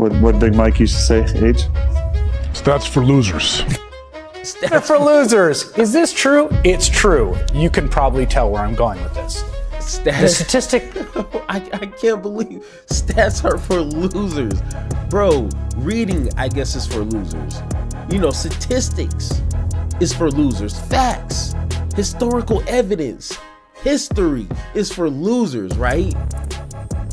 what Big Mike used to say, H? Stats for losers. Stats for losers. Is this true? It's true. You can probably tell where I'm going with this. The statistic. I can't believe stats are for losers. Bro, reading, I guess, is for losers. You know, statistics is for losers. Facts, historical evidence, history is for losers, right?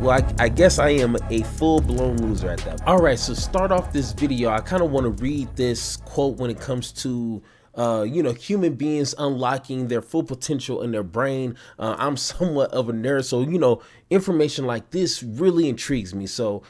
Well, I guess I am a full-blown loser at that. All right, so start off this video. I kind of want to read this quote when it comes to human beings unlocking their full potential in their brain. I'm somewhat of a nerd, so, information like this really intrigues me. So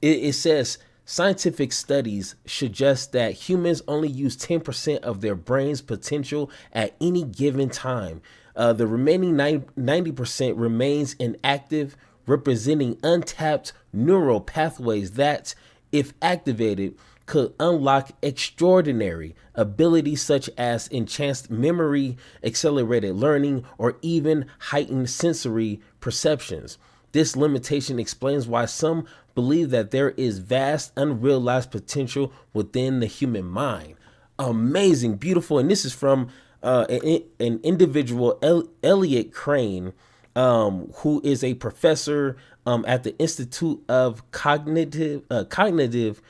it says, scientific studies suggest that humans only use 10% of their brain's potential at any given time. The remaining 90% remains inactive, representing untapped neural pathways that, if activated, could unlock extraordinary abilities such as enhanced memory, accelerated learning, or even heightened sensory perceptions. This limitation explains why some believe that there is vast unrealized potential within the human mind. Amazing, beautiful, and this is from an individual, Elliot Crane, who is a professor at the Institute of Cognitive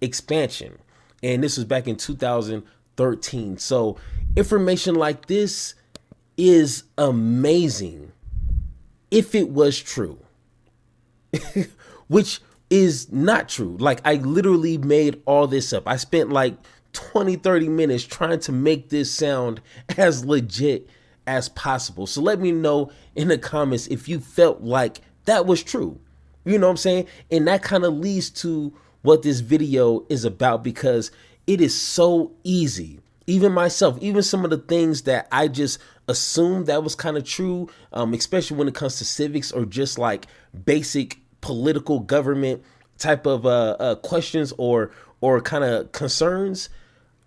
Expansion, and this was back in 2013. So information like this is amazing if it was true, which is not true. Like, I literally made all this up. I spent like 20-30 minutes trying to make this sound as legit as possible. So let me know in the comments if you felt like that was true. You know what I'm saying? And that kind of leads to what this video is about, because it is so easy. Even myself, even some of the things that I just assumed that was kind of true, especially when it comes to civics or just like basic political government type of questions or kind of concerns,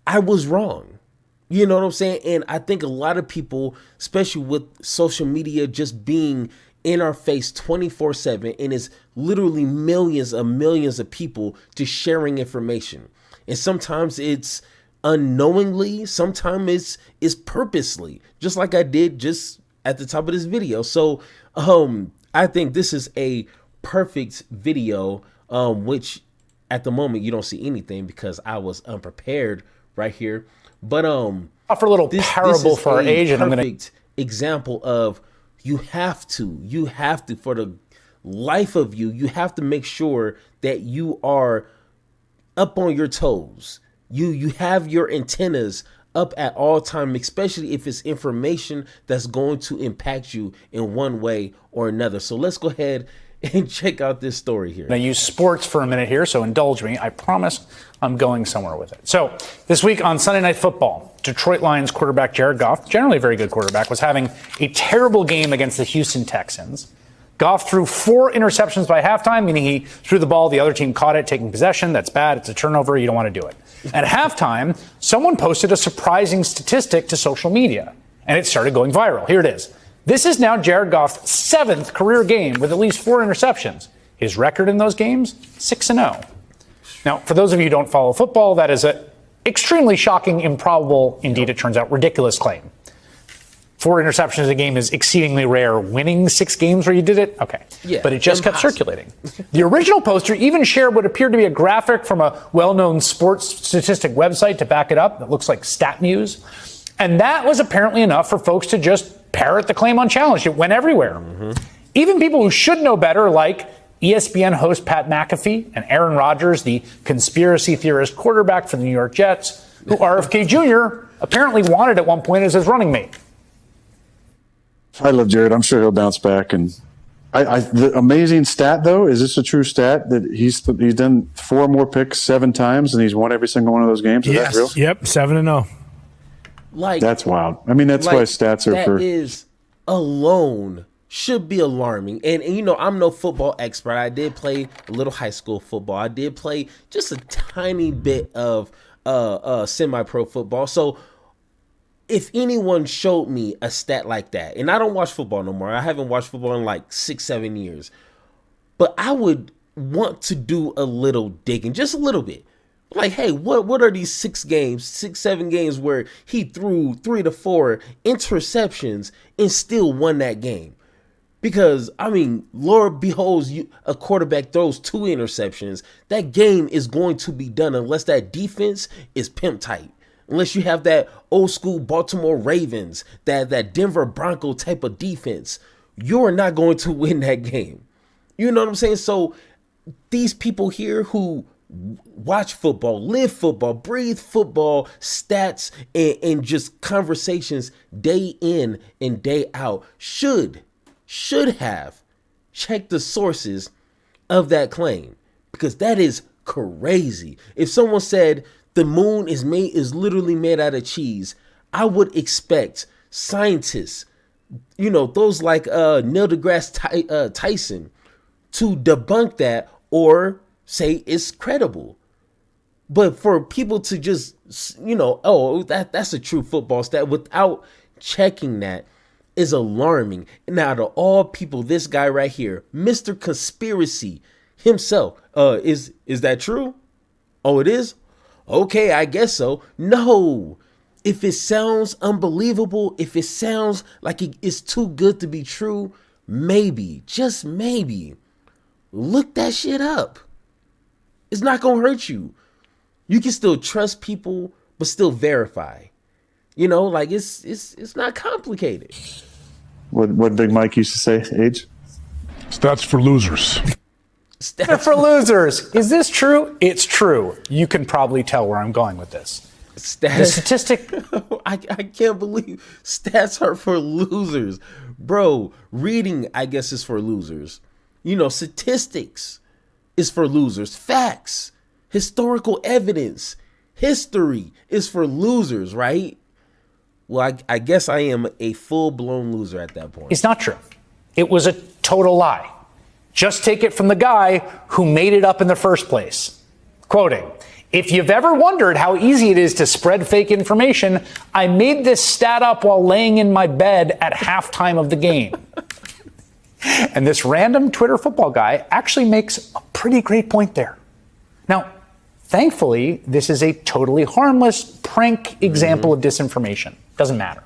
I was wrong. You know what I'm saying? And I think a lot of people, especially with social media just being in our face 24/7, and it's literally millions of people just sharing information. And sometimes it's unknowingly, sometimes it's purposely, just like I did just at the top of this video. So I think this is a perfect video, which at the moment you don't see anything because I was unprepared right here. But offer a little parable for our age, and I'm gonna example of you have to, for the life of you, you have to make sure that you are up on your toes. You have your antennas up at all time, especially if it's information that's going to impact you in one way or another. So let's go ahead and check out this story here. Now, use sports for a minute here, so indulge me. I promise I'm going somewhere with it. So this week on Sunday Night Football, Detroit Lions quarterback Jared Goff, generally a very good quarterback, was having a terrible game against the Houston Texans. Goff threw 4 interceptions by halftime, meaning he threw the ball, the other team caught it, taking possession. That's bad. It's a turnover. You don't want to do it. At halftime, someone posted a surprising statistic to social media, and it started going viral. Here it is. This is now Jared Goff's 7th career game with at least 4 interceptions. His record in those games, 6-0. Now, for those of you who don't follow football, that is an extremely shocking, improbable, indeed it turns out ridiculous claim. 4 interceptions a game is exceedingly rare. Winning 6 games where you did it? Okay. Yeah, but it just kept circulating. The original poster even shared what appeared to be a graphic from a well-known sports statistic website to back it up. That looks like StatMuse. And that was apparently enough for folks to just parrot the claim unchallenged. It went everywhere. Even people who should know better, like ESPN host Pat McAfee and Aaron Rodgers, the conspiracy theorist quarterback for the New York Jets, who RFK Jr. apparently wanted at one point as his running mate. I love Jared. I'm sure he'll bounce back. And the amazing stat, though, is this a true stat that he's done 4 more picks 7 times and he's won every single one of those games? Is that real? Yep, 7-0. Like, that's wild. I mean, that's why stats are that is alone should be alarming. And I'm no football expert. I did play a little high school football. I did play just a tiny bit of semi-pro football. So if anyone showed me a stat like that, and I don't watch football no more. I haven't watched football in like 6-7 years. But I would want to do a little digging, just a little bit. Like, hey, what are these 7 games where he threw 3 to 4 interceptions and still won that game? Because, I mean, Lord beholds you, a quarterback throws 2 interceptions. That game is going to be done unless that defense is pimp tight. Unless you have that old school Baltimore Ravens, that Denver Bronco type of defense, you're not going to win that game. You know what I'm saying? So these people here who watch football, live football, breathe football, stats, and just conversations day in and day out should have checked the sources of that claim, because that is crazy. If someone said the moon is literally made out of cheese, I would expect scientists, those like Neil deGrasse Tyson, to debunk that or say it's credible. But for people to just, that's a true football stat without checking that is alarming. And out of all people, this guy right here, Mr. Conspiracy himself, is that true? Oh, it is? Okay, I guess so. No. If it sounds unbelievable, if it sounds like it's too good to be true, maybe, just maybe, look that shit up. It's not going to hurt you. You can still trust people, but still verify. It's not complicated. What Big Mike used to say, Age? Stats for losers. Stats for losers. Is this true? It's true. You can probably tell where I'm going with this. The statistic. I can't believe stats are for losers. Bro, reading, I guess, is for losers. Statistics is for losers. Facts, historical evidence, history is for losers, right? Well, I guess I am a full-blown loser at that point. It's not true. It was a total lie. Just take it from the guy who made it up in the first place. Quoting, "If you've ever wondered how easy it is to spread fake information, I made this stat up while laying in my bed at halftime of the game." And this random Twitter football guy actually makes a pretty great point there. Now, thankfully, this is a totally harmless prank example of disinformation. Doesn't matter.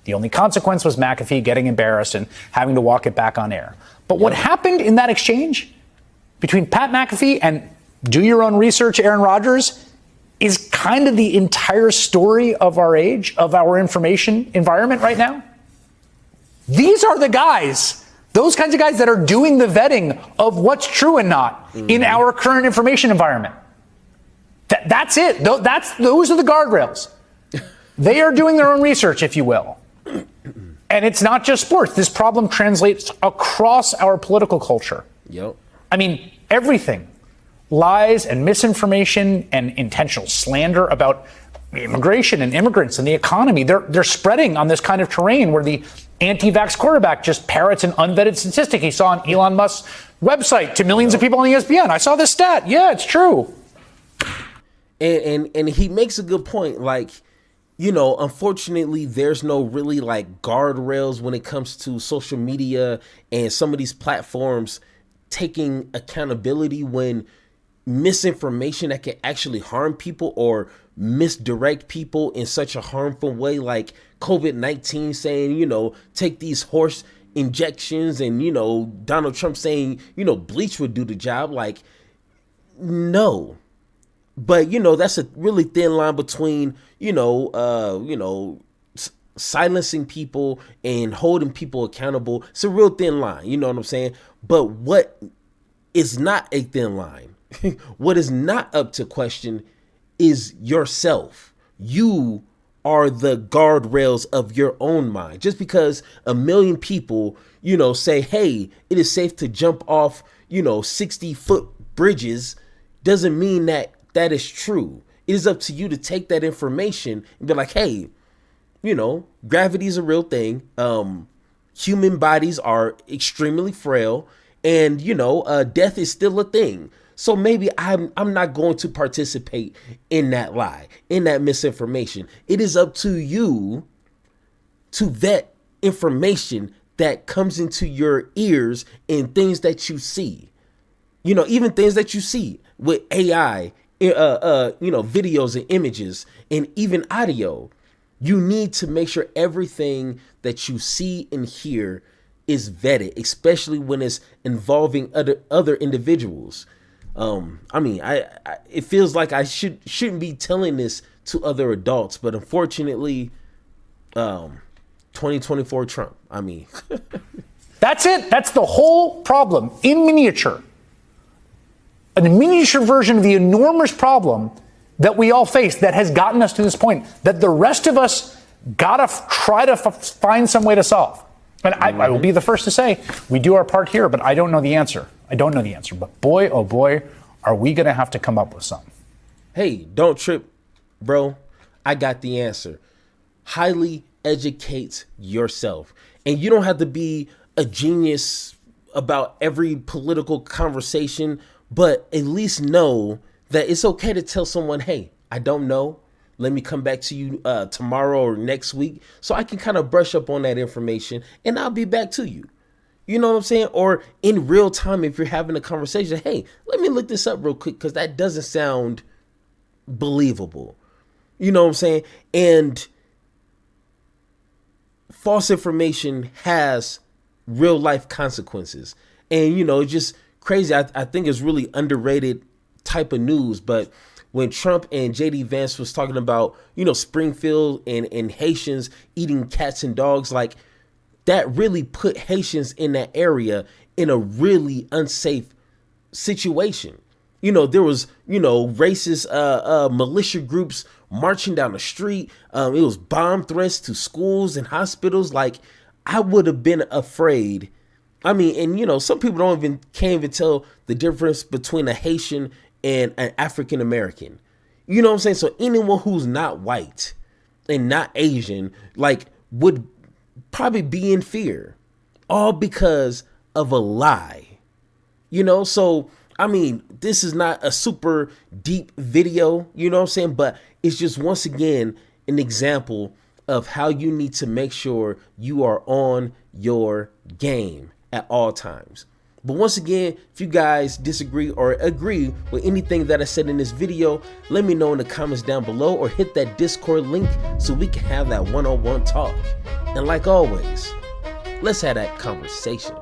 The only consequence was McAfee getting embarrassed and having to walk it back on air. But what happened in that exchange between Pat McAfee and do your own research, Aaron Rodgers, is kind of the entire story of our age, of our information environment right now. These are the guys, those kinds of guys that are doing the vetting of what's true and not in our current information environment. That's it. Those are the guardrails. They are doing their own research, if you will. And it's not just sports. This problem translates across our political culture. Yep. I mean, everything. Lies and misinformation and intentional slander about immigration and immigrants and the economy. They're spreading on this kind of terrain where the anti-vax quarterback just parrots an unvetted statistic he saw on Elon Musk's website to millions of people on ESPN. I saw this stat. Yeah, it's true. And he makes a good point. Like, unfortunately, there's no really like guardrails when it comes to social media and some of these platforms taking accountability when misinformation that can actually harm people or misdirect people in such a harmful way, like COVID-19 saying, take these horse injections, and, Donald Trump saying, bleach would do the job. Like, no. But, that's a really thin line between, silencing people and holding people accountable. It's a real thin line. You know what I'm saying? But what is not a thin line, what is not up to question is yourself. You are the guardrails of your own mind. Just because a million people, say, hey, it is safe to jump off, 60-foot bridges doesn't mean that is true. It is up to you to take that information and be like, hey, gravity is a real thing. Human bodies are extremely frail, and, death is still a thing. So maybe I'm not going to participate in that lie, in that misinformation. It is up to you to vet information that comes into your ears and things that you see. Even things that you see with AI, videos and images and even audio, you need to make sure everything that you see and hear is vetted, especially when it's involving other individuals. It feels like I shouldn't be telling this to other adults, but unfortunately, 2024 Trump. That's it. That's the whole problem in miniature. A miniature version of the enormous problem that we all face that has gotten us to this point that the rest of us gotta try to find some way to solve. And I will be the first to say we do our part here, but I don't know the answer. But boy, oh boy, are we going to have to come up with some. Hey, don't trip, bro. I got the answer. Highly educate yourself. And you don't have to be a genius about every political conversation, but at least know that it's okay to tell someone, hey, I don't know. Let me come back to you tomorrow or next week so I can kind of brush up on that information and I'll be back to you. You know what I'm saying? Or in real time, if you're having a conversation, hey, let me look this up real quick because that doesn't sound believable. You know what I'm saying? And false information has real life consequences. And, it's just crazy. I think it's really underrated type of news, but when Trump and JD Vance was talking about, Springfield and Haitians eating cats and dogs, like that really put Haitians in that area in a really unsafe situation. There was, racist militia groups marching down the street. It was bomb threats to schools and hospitals. Like I would have been afraid. Some people can't even tell the difference between a Haitian and an African American. You know what I'm saying? So anyone who's not white and not Asian, would probably be in fear, all because of a lie. So this is not a super deep video, you know what I'm saying? But it's just once again an example of how you need to make sure you are on your game at all times. But once again, if you guys disagree or agree with anything that I said in this video, let me know in the comments down below or hit that Discord link so we can have that one-on-one talk. And like always, let's have that conversation.